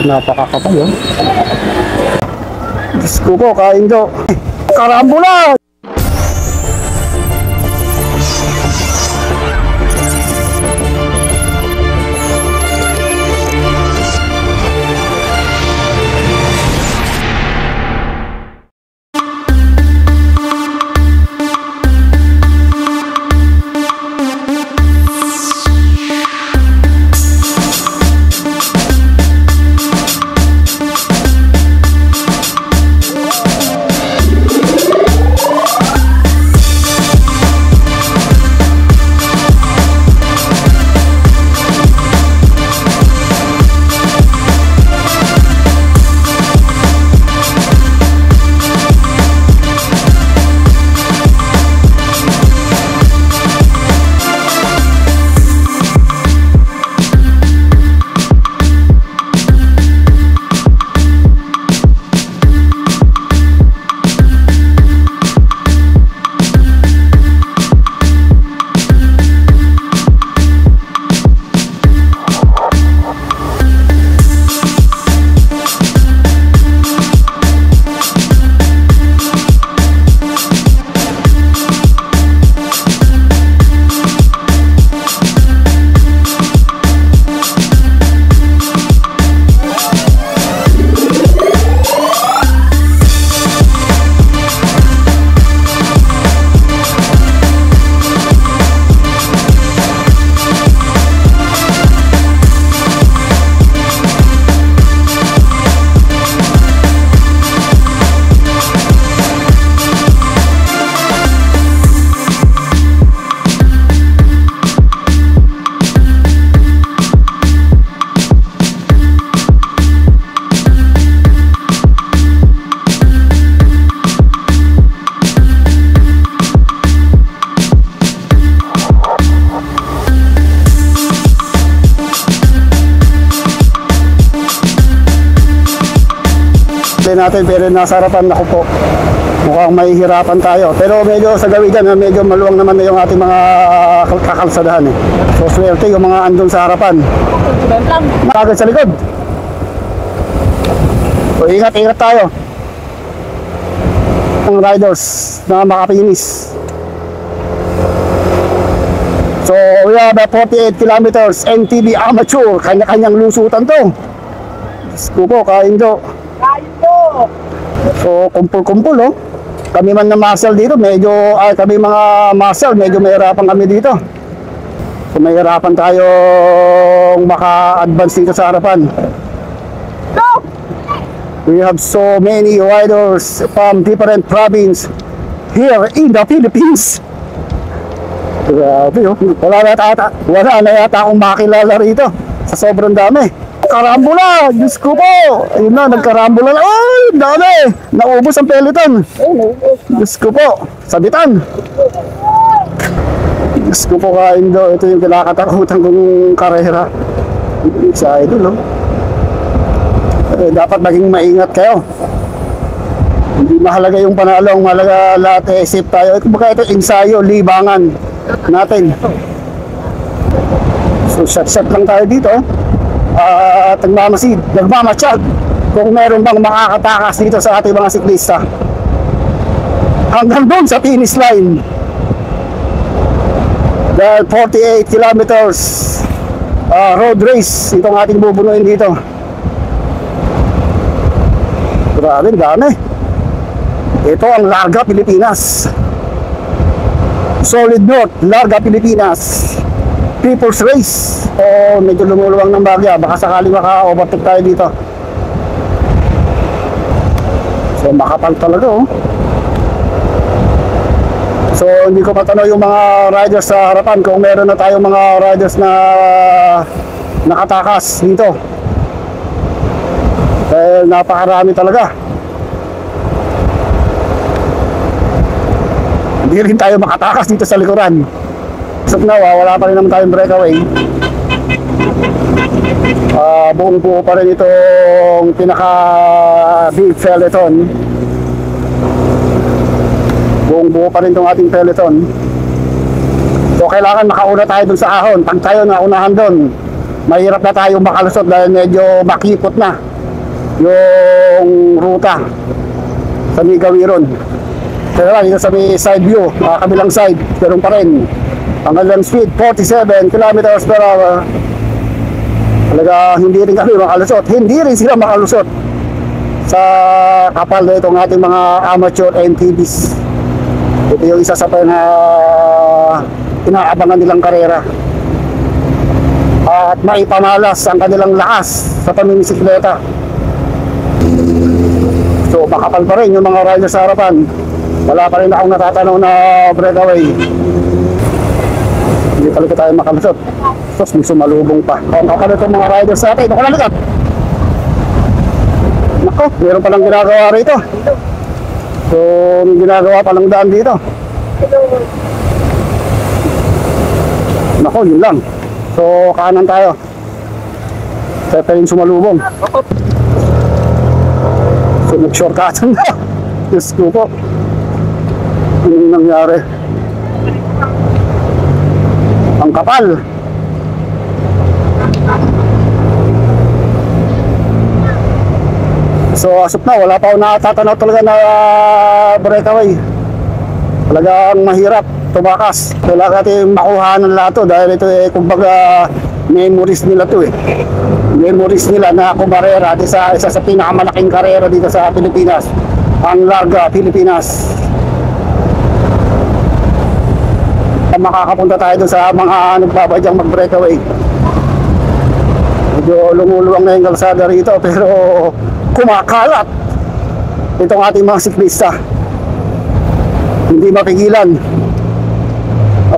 Napakakapal yun. Diyos ko po, kain do. Karambula! natin, pero nasa harapan ako po. Mukhang mahihirapan tayo. Pero medyo sa gawigan, medyo maluwang naman na yung ating mga kakalsadahan eh. So swerte yung mga andun sa harapan. Nakagad sa likod. So ingat-ingat tayo. Ang riders na makapinis. So we have 48 kilometers NTB Amateur. Kanya-kanyang lusutan to. Diyos ko po, kain do. Kain po! So kumpul-kumpul oh. Kami man na muscle dito, medyo, kami mga muscle, medyo mahirapan kami dito. So mahirapan tayong maka-advance dito sa harapan. Go! We have so many riders from different province here in the Philippines. Grabe oh. Wala na yata akong makilala rito sa sobrang dami. Karambula! Diyos ko po! Ayun na, nagkarambula na. Ay! Dami! Naubos ang peloton. Diyos ko po! Sabitan! Diyos ko po, kain do. Ito yung kinakatakutan kong karera. Sa idol, oh. Dapat maging maingat kayo. Hindi mahalaga yung panalo. Ang mahalaga lahat safe tayo. Kumbaga ito, ensayo, libangan natin. So, shot-shot lang tayo dito, at nagmamasyag kung meron bang makakatakas dito sa ating mga siklista hanggang doon sa finish line. Dahil 48 kilometers road race itong ating bubunuin dito. Grabe, dami. Ito ang Larga Pilipinas. Solid North, Larga Pilipinas People's Race. O medyo lumuluwang ng bagya, baka sakaling maka-overtake tayo dito. So makapal talaga oh. So hindi ko matanaw yung mga riders sa harapan kung meron na tayong mga riders na nakatakas dito. Dahil napakarami talaga. Hindi rin tayo makatakas dito sa likuran. So na, wala pa rin naman tayong breakaway. Buong buo pa rin itong pinaka big peloton. Buong buo pa rin itong ating peloton. So kailangan makauna tayo dun sa ahon. Pag tayo naunahan dun, mahirap na tayong makalusot dahil medyo makipot na yung ruta sa Migawiron. Pero dito sa may side view, kabilang side, meron pa rin hanggang speed 47 kilometers per hour. Talaga hindi rin kami makalusot, hindi rin sila makalusot sa kapal na itong ating mga amateur MTBs. Ito yung isa sa inaabangan nilang karera at maipamalas ang kanilang lakas sa pamimisikleta. So makapal pa rin yung mga rider sa harapan. Wala pa rin akong natatanaw na breakaway. Hindi talaga tayo makalusot. Tapos may sumalubong pa. Ang kapal itong mga riders sa atin. Ako na likat. Nako, meron palang ginagawa rito. So may ginagawa palang daan dito. Nako, yun lang. So kanan tayo. Kaya pa rin sumalubong. So nag-shortcut na. Diyos ko po. Anong nangyari? Ang kapal. So asap na, wala pa ako natatanaw talaga na breakaway. Talagang mahirap tumakas. Kailangan natin makuha ng lahat to dahil ito kumbaga memories nila to memories nila na kumarera at isa sa pinakamalaking karera dito sa Pilipinas, ang Larga Pilipinas. Makakapunta tayo dun sa mga nagbabadyang mag-breakaway. Medyo lumuluwang na yung kalsada rito pero kumakalat itong ating mga siklista. Hindi mapigilan.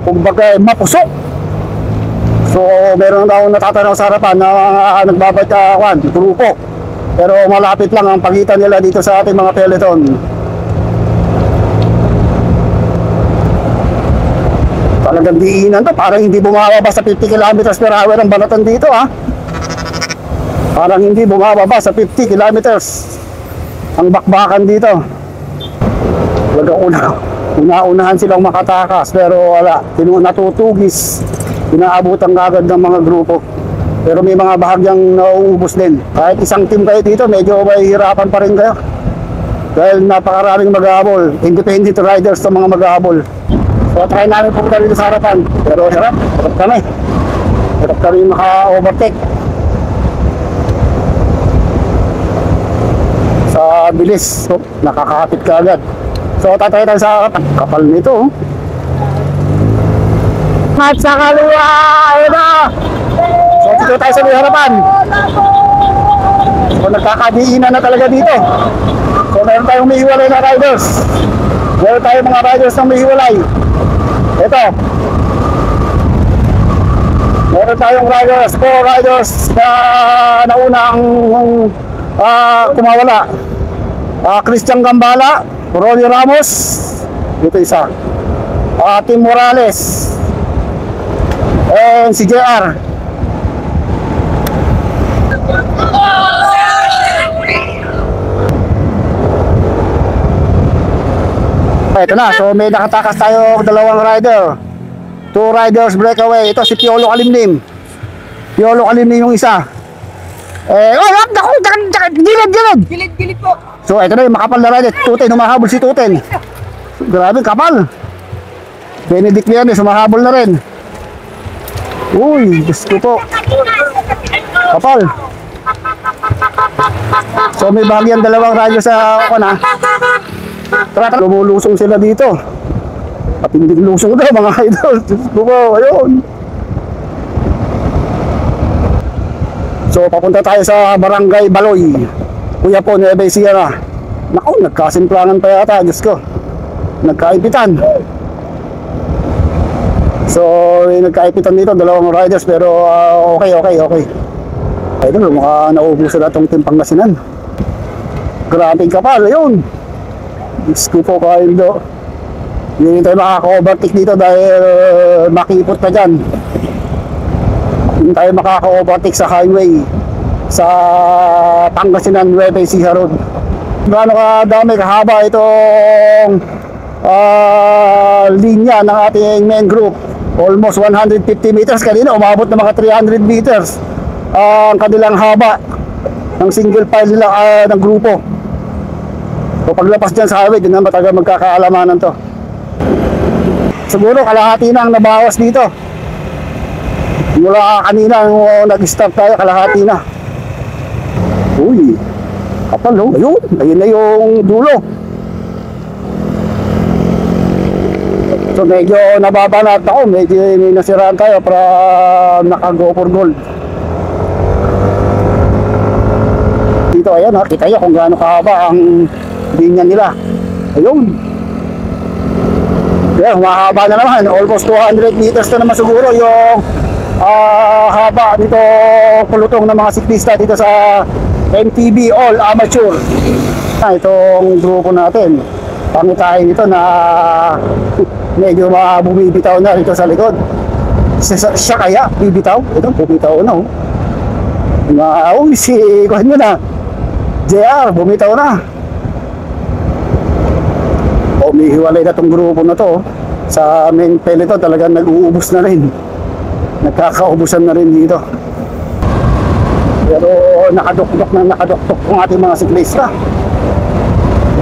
Kumbaga mapusok. So meron daw natatanaw sa harapan na nagbabadyawan, grupo. Pero malapit lang ang pagitan nila dito sa ating mga peloton. Talagang diinan to, parang hindi bumababa sa 50 kilometers per hour ang banatan dito Parang hindi bumababa sa 50 kilometers ang bakbakan dito. Una-unahan silang makatakas pero wala, natutugis, inaabutan agad ng mga grupo. Pero may mga bahagyang nauubos din. Kahit isang team kayo dito, medyo mahihirapan pa rin kayo. Dahil napakaraming maghahabol, independent riders sa mga maghahabol. So try namin pumunta dito sa harapan. Pero hirap kami. Hirap kami maka-overtake sa bilis. So nakakapit ka agad. So tatay tayo sa harapan. Kapal nito At sa kaliwa, ayun na. So dito tayo sa harapan. So nagkakabiinan na talaga dito. So meron tayong mihiwalay na riders. Meron tayong mga riders na mihiwalay. Ito. Meron tayong riders, 4 riders na naunang kumawala. Christian Gambala, Ronnie Ramos, dito isa. Tim Morales, and si JR. Ito na, so may nakatakas tayo dalawang rider. 2 riders breakaway. Ito si Piolo Kalimlim. Piolo Kalimlim yung isa. Gilid po. So ito na yung makapal na rider. Tuten, humahabol si Tuten. Grabe, kapal. Benedict Leone, sumahabol na rin. Uy, gusto po. Kapal. So may bahagyang dalawang rider sa na. Tara, lumulusong sila dito. At hindi lusong daw mga idol. Gusto po, ayun. So papunta tayo sa Barangay Baloy. Kuya po, Nueva Ecija. Naku, nagkasimplangan pa yata, Diyos ko. Nagkaipitan. So nagkaipitan dito, dalawang riders. Pero okay. Idol, mukha naubusan na itong Team Pangasinan. Grabe kapal, ayun. Diyos ko po, kayo. Hindi tayo makaka-overtake dito dahil makipot na dyan. Hindi tayo makaka-overtake sa highway sa Pangasinan Nueva Ecija Road. Gaano kadami kahaba itong linya ng ating main group. Almost 150 meters, kanina umabot na mga 300 meters. ang kanilang haba ng single file nila ng grupo. So paglapas dyan sa highway, din na matagal magkakaalamanan to. Siguro kalahati na ang nabawas dito. Mula kanina nag-start tayo, kalahati na. Uy, kapal oh. Ayun na yung dulo. So medyo nababanat ako, medyo may nasiraan tayo para naka-go for gold. Dito ayan ha, kita nyo kung gaano kahaba ang linya nila. Ayun. Kaya humahaba na naman, almost 200 meters na naman siguro yung haba nito pulutong ng mga siklista dito sa MTB All Amateur. Itong grupo natin, pangitain nito na medyo bumibitaw na rito sa likod. Siya kaya bibitaw? Ito, bumitaw na oh. Si kuhan nyo na JR, bumitaw na. Umihiwalay na itong grupo na to. Sa main peloton talagang nag-uubos na rin. Nagkakaubusan na rin dito. Pero nakadukdok ang ating mga siklista.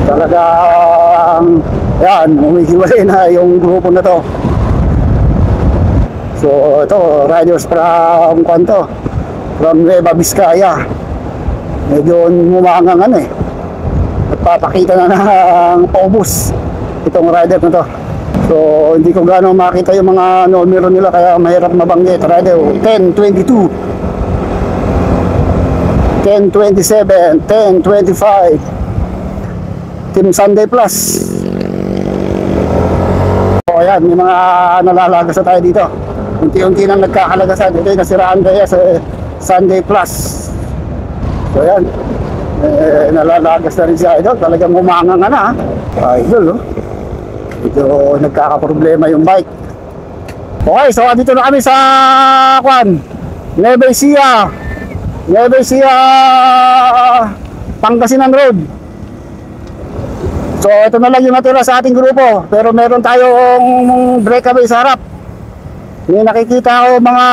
Talagang yan, umihiwalay na yung grupo na to. So ito, riders from Nueva Vizcaya. Medyo mumangangan nagpapakita na ng paubos itong rider na to. So hindi ko gaano makita yung mga numero nila, kaya mahirap mabanggit. Rider 1022, 1027, 1025, Team Sunday Plus. So ayan, may mga nalalagas na tayo dito. Unti-unti nang nagkakalagasan. Ito yung nasiraan kaya sa Sunday Plus. So ayan, nalalagas na rin si Idol. Talagang umanga nga na Idol Ito nagkakaproblema yung bike. Okay, so dito na kami sa Nueva Ecija Pangasinan Road. So ito na lang yung natira sa ating grupo. Pero meron tayong breakaway sa harap. May nakikita ko mga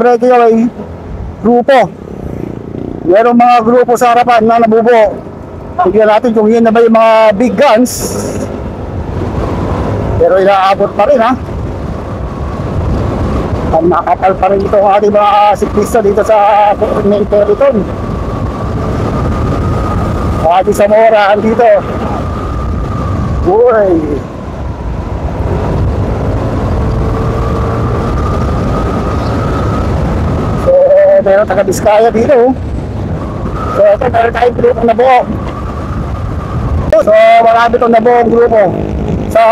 breakaway grupo. Merong mga grupo sa harapan na nabubuo. Tignan natin kung yun na ba yung mga big guns. Pero inaabot pa rin makapal pa rin ito ang ating mga siklista dito sa main peloton. Ating Zamora dito. Uy, so meron taga Vizcaya dito. So ito, meron tayong grupo na buo. So marami itong nabuong grupo. Sa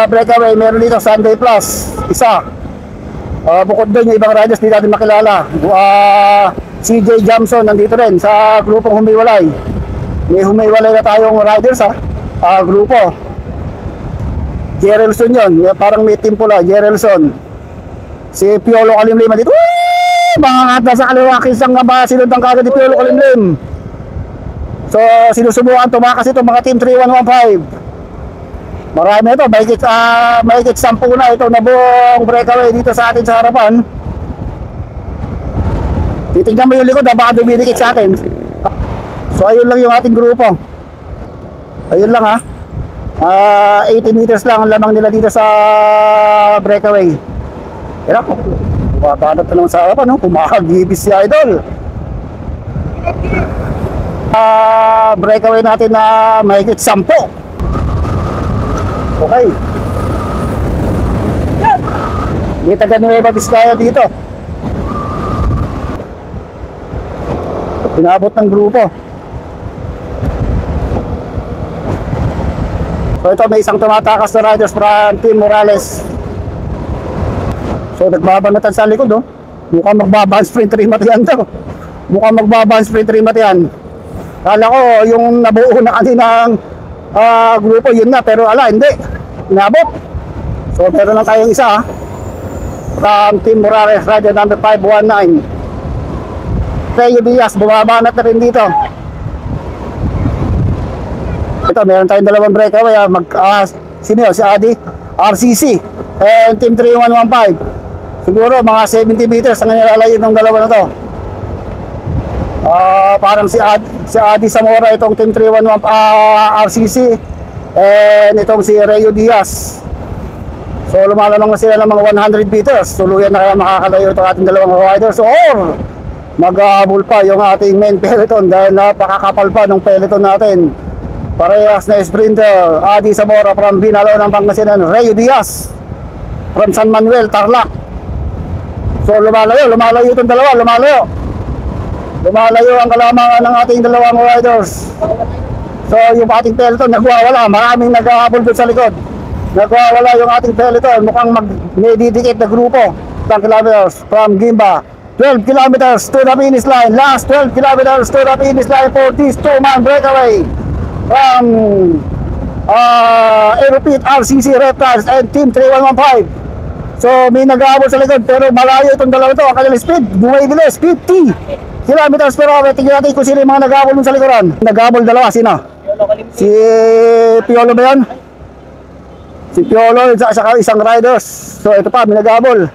breakaway, meron dito Sunday Plus, isa. Bukod doon yung ibang riders hindi natin makilala. CJ Jamson nandito rin sa grupong humiwalay. May humiwalay na tayong riders grupo. Jerelson yun, parang may team pula, Jerelson. Si Piolo Kalimlim dito. Mga kata sa kaliwa, kisang nga ba sinundang kagad ni Piolo Kalimlim. So sinusubukan tumakas ito mga team 3115. Marami ito, mahigit 10 na ito na buong breakaway dito sa atin sa harapan. Titignan mo yung likod baka dumidikit sa atin. So ayun lang yung ating grupo. Ayun lang 80 meters lang ang lamang nila dito sa breakaway. Kaya ako, bumabanat na naman sa harapan, kumakagibis si Idol. Breakaway natin na mahigit 10. Okay. May taga Nueva Vizcaya dito. Pinabot ng grupo. So ito, may isang tumatakas na riders from Team Morales. So nagbabanatan sa likod mukhang magbaban sprint remat yan Mukhang magbaban sprint remat yan. Kala ko yung nabuo na kaninang grupo yun na, pero hindi, inabot. So meron lang tayong isa from Team Morales, rider number 519 Teo Diaz, bumabanat na rin dito. Ito, meron tayong dalawang breakaway sino yun? Si Adi RCC and Team 3115. Siguro mga 70 meters ang nilalayo ng dalawa na to. Parang si Adi Zamora itong Team 311 RCC, and itong si Rayo Diaz. So lumalanong na sila ng mga 100 meters. Tuluyan na kaya makakalayo itong ating dalawang riders, or maghahabol pa yung ating main peloton dahil napakakapal pa ng peloton natin. Parehas na sprinter, Adi Zamora from Binalao ng Pangasinan, Rayo Diaz from San Manuel, Tarlac. So lumalayo itong dalawa, lumalayo ang kalamangan ng ating dalawang riders. So yung ating peloton nagwawala, maraming naghahabol doon sa likod. Nagwawala yung ating peloton, mukhang may didikit na grupo. 10 kilometers from Gimba, 12 kilometers to the finish line, last 12 kilometers to the finish line for this 2-man breakaway from Aeropeat RCC Reptiles and Team 3115. So may nag-aabot sa likod pero malayo itong dalawa ito. Ang kanilang speed, bumibilis, 50 kilometers per hour. Tingnan natin kung sino yung mga nag-aabol sa likuran. Nag-aabol dalawa, sino? Si Piolo ba yan? Si Piolo at saka isang riders. So ito pa, may nag-aabol.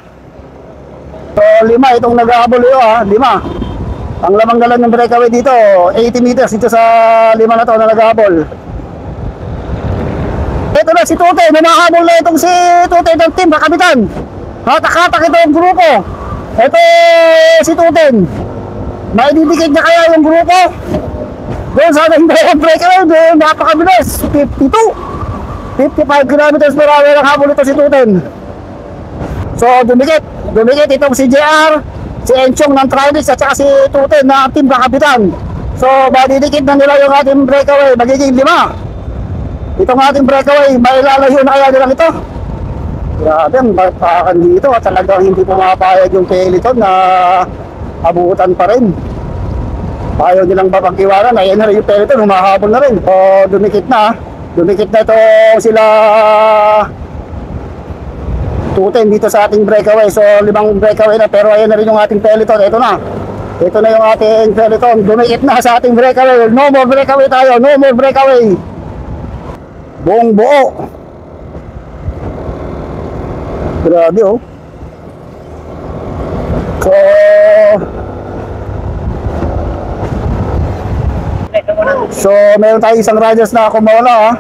So 5 itong nag-aabol yun, 5. Ang lamang dalan ng breakaway dito, 80 meters dito sa 5 na to na nag-aabol. Ito na si Tute, nanahabol na itong si Tute ng team, kakapitan. Hatak-hatak ito yung grupo. Ito si Tute. Maididikit na kaya yung grupo. Doon sa ating breakaway, doon napakabilis. 55 kilometers per hour ang habol ito si Tute. So dumikit itong si JR, si Enchong ng Trinix at saka si Tute na team kakapitan. So madidikit na nila yung ating breakaway, magiging 5. Itong ating breakaway, may lalayo na kaya nilang ito. Grabe, ang batakan dito at talagang hindi pumapayag yung peloton na abutan pa rin. Ayaw nilang babangkiwanan, ayan na rin yung peloton, humahabol na rin. O dumikit na ito sila Tuten dito sa ating breakaway. So 5 breakaway na, pero ayan na rin yung ating peloton. Ito na yung ating peloton, dumikit na sa ating breakaway. No more breakaway tayo, no more breakaway. Buong buo. Grabe oh. So meron tayo isang riders na kumawala.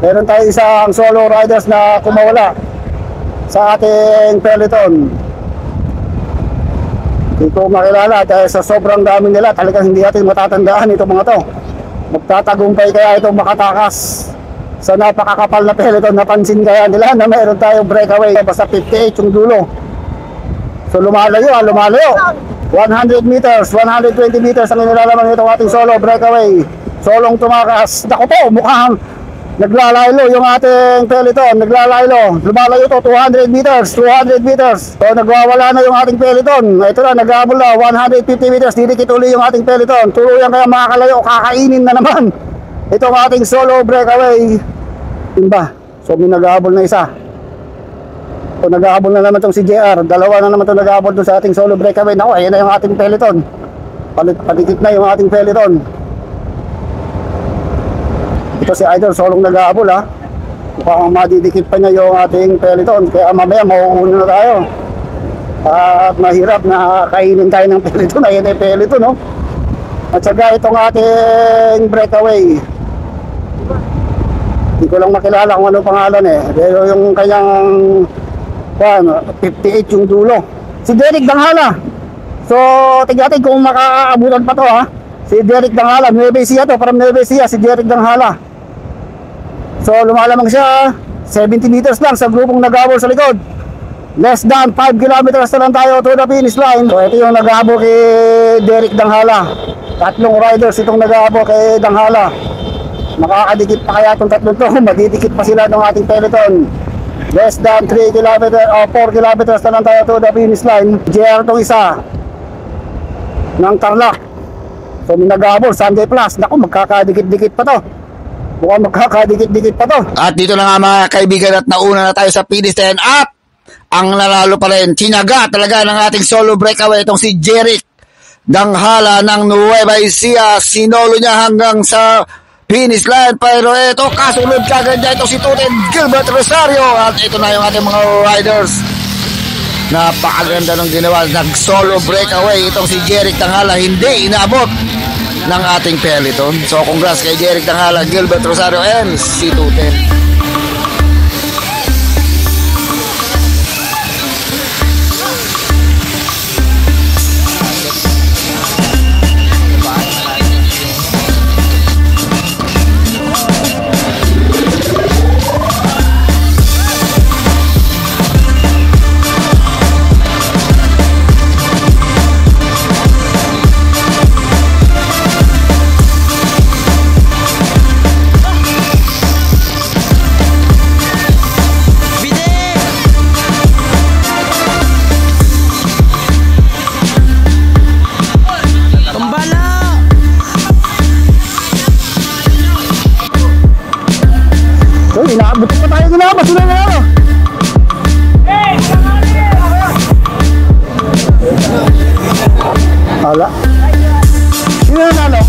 Meron tayo isang solo riders na kumawala sa ating peloton. Hindi ko makilala dahil sa sobrang dami nila. Talagang hindi natin matatandaan itong mga to. Magtatagumpay kaya itong makatakas sa napakakapal na peloton. Napansin kaya nila na mayroon tayong breakaway basta 58 yung dulo. So lumalayo 100 meters, 120 meters ang inilalaman nito ating solo breakaway. Solong tumakas. Naku po, mukhang naglalaylo yung ating peloton. Lumalayo to 200 meters. So nagwawala na yung ating peloton. Ito na, nag-aabol na 150 meters. Didikit uli yung ating peloton. Tuluyan kaya makakalayo, kakainin na naman itong ating solo breakaway. Timba. So may nag-aabol na isa. So nag-aabol na naman itong si JR. Dalawa na naman itong nag-aabol doon sa ating solo breakaway. Naku, ayan na yung ating peloton. Palikit na yung ating peloton. Ito si Idol, solong nag-aabol ha. Mukhang madidikit pa niya yung ating peloton. Kaya mamaya mauuna na tayo. At mahirap na kainin tayo ng peloton. Ayan na yung peloton no. At saka itong ating breakaway, hindi ko lang makilala kung anong pangalan eh. Pero yung kanyang 58 yung dulo. Si Derek Danghala. So tignan natin kung makakaabutan pa to ha. Si Derek Danghala, Nueva Ecija to, from Nueva Ecija, si Derek Danghala. So lumalamang siya 70 meters lang sa grupong nag-aabol sa likod. Less than 5 kilometers na lang tayo to the finish line. So ito yung nag-aabol kay Derek Danghala. 3 riders itong nag-aabol kay Danghala. Makakadikit pa kaya itong 3 to. Madidikit pa sila ng ating peloton. Less than 3 kilometers o 4 kilometers na lang tayo to the finish line. JR itong isa ng Tarlac. So may nag-aabol, Sunday Plus. Naku, magkakadikit-dikit pa to. Mukhang magkakadikit-dikit pa to. At dito na nga mga kaibigan, at nauna na tayo sa finish line. At ang nanalo pa rin, tinaga talaga ng ating solo breakaway itong si Jeric Danghala ng Nueva Ecija. Sinolo niya hanggang sa finish line, pero ito kasunod kagad niya itong si Tuten Gilbert Rosario. At ito na yung ating mga riders. Napakaganda ng ginawa. Nag-solo breakaway itong si Jeric Tanghala. Hindi inaabot ng ating peloton. So congrats kay Jeric Tanghala, Gilbert Rosario, and C210. Uy, inaabot pa tayo nila. Masuna na ako. Hala. Sino nanalo?